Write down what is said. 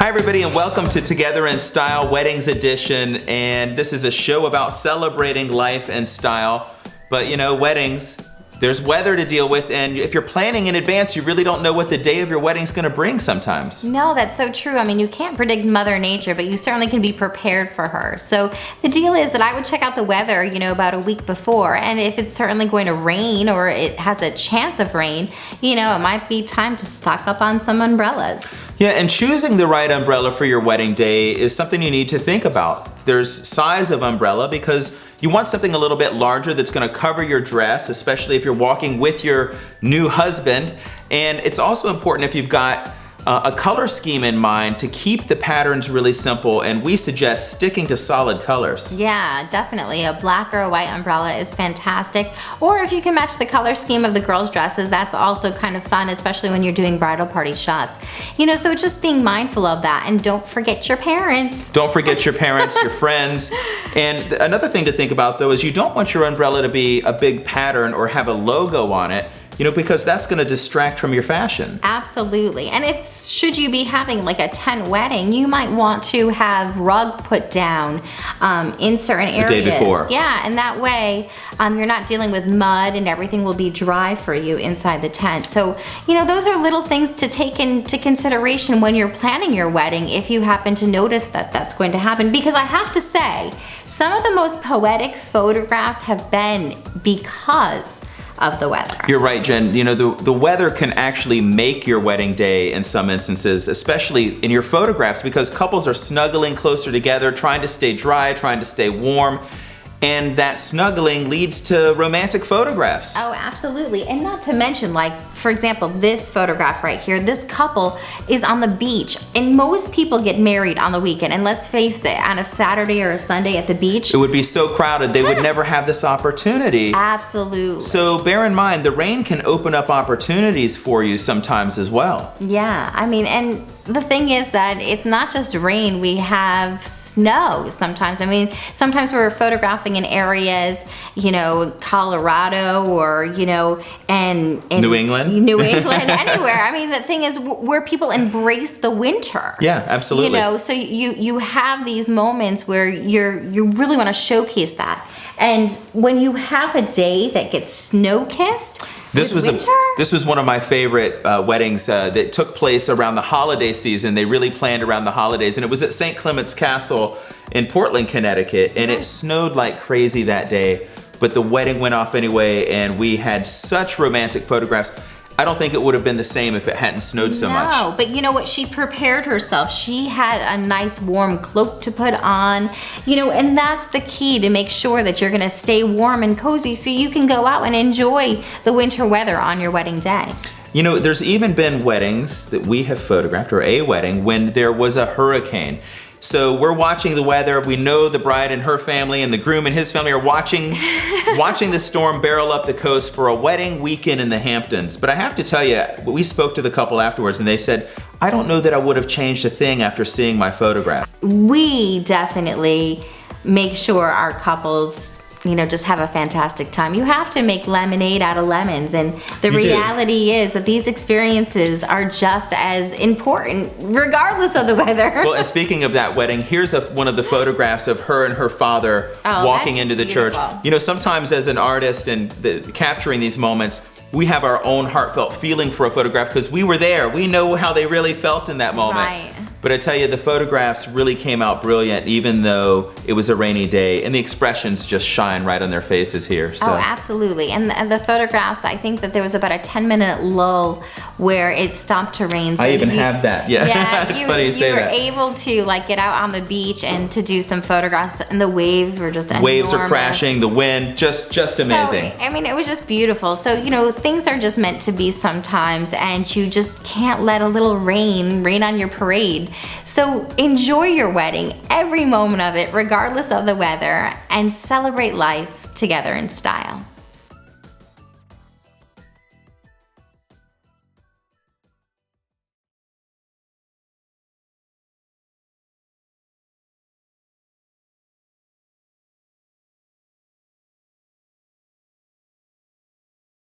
Hi everybody and welcome to Together in Style Weddings Edition, and this is a show about celebrating life and style. But you know, weddings, there's weather to deal with, and if you're planning in advance, you really don't know what the day of your wedding's gonna bring sometimes. No, that's so true. I mean, you can't predict Mother Nature, but you certainly can be prepared for her. So the deal is that I would check out the weather, about a week before, and if it's certainly going to rain or it has a chance of rain, it might be time to stock up on some umbrellas. Yeah, and choosing the right umbrella for your wedding day is something you need to think about. There's size of umbrella because you want something a little bit larger that's gonna cover your dress, especially if you're walking with your new husband. And it's also important if you've got a color scheme in mind to keep the patterns really simple, and we suggest sticking to solid colors. Yeah, definitely. A black or a white umbrella is fantastic. Or if you can match the color scheme of the girls' dresses, that's also kind of fun, especially when you're doing bridal party shots. So it's just being mindful of that, and don't forget your parents. Don't forget your parents, your friends. And another thing to think about though is you don't want your umbrella to be a big pattern or have a logo on it, because that's gonna distract from your fashion. Absolutely. And should you be having like a tent wedding, you might want to have rug put down in certain areas. The day before. Yeah, and that way you're not dealing with mud and everything will be dry for you inside the tent. So, those are little things to take into consideration when you're planning your wedding if you happen to notice that that's going to happen. Because I have to say, some of the most poetic photographs have been because of the weather. You're right, Jen. The weather can actually make your wedding day in some instances, especially in your photographs, because couples are snuggling closer together, trying to stay dry, trying to stay warm. And that snuggling leads to romantic photographs. Oh, absolutely. And not to mention, for example, this photograph right here, this couple is on the beach, and most people get married on the weekend, and let's face it, on a Saturday or a Sunday at the beach. It would be so crowded, they would never have this opportunity. Absolutely. So bear in mind, the rain can open up opportunities for you sometimes as well. Yeah, and the thing is that it's not just rain, we have snow sometimes. Sometimes we're photographing in areas, Colorado or, and New England, anywhere. The thing is where people embrace the winter. Yeah, absolutely. So you have these moments where you really want to showcase that. And when you have a day that gets snow-kissed, this was one of my favorite weddings that took place around the holiday season. They really planned around the holidays, and it was at St. Clements Castle in Portland, Connecticut, and it snowed like crazy that day, but the wedding went off anyway, and we had such romantic photographs. I don't think it would have been the same if it hadn't snowed so much. No, but you know what? She prepared herself. She had a nice warm cloak to put on, and that's the key to make sure that you're gonna stay warm and cozy so you can go out and enjoy the winter weather on your wedding day. There's even been weddings that we have photographed, or a wedding, when there was a hurricane. So we're watching the weather. We know the bride and her family and the groom and his family are watching the storm barrel up the coast for a wedding weekend in the Hamptons. But I have to tell you, we spoke to the couple afterwards and they said, I don't know that I would have changed a thing after seeing my photograph. We definitely make sure our couples just have a fantastic time. You have to make lemonade out of lemons, and the reality is that these experiences are just as important regardless of the weather. Well, and speaking of that wedding, here's one of the photographs of her and her father walking into the church. Sometimes as an artist and capturing these moments, we have our own heartfelt feeling for a photograph because we were there. We know how they really felt in that moment. Right. But I tell you, the photographs really came out brilliant, even though it was a rainy day, and the expressions just shine right on their faces here. So. Oh, absolutely. And the photographs, I think that there was about a 10-minute lull where it stopped to rain. So I even have that. Yeah, it's funny you say that. You were able to get out on the beach and to do some photographs, and the waves were just enormous. Waves are crashing, the wind, just amazing. It was just beautiful. So, things are just meant to be sometimes, and you just can't let a little rain on your parade. So enjoy your wedding, every moment of it, regardless of the weather, and celebrate life together in style.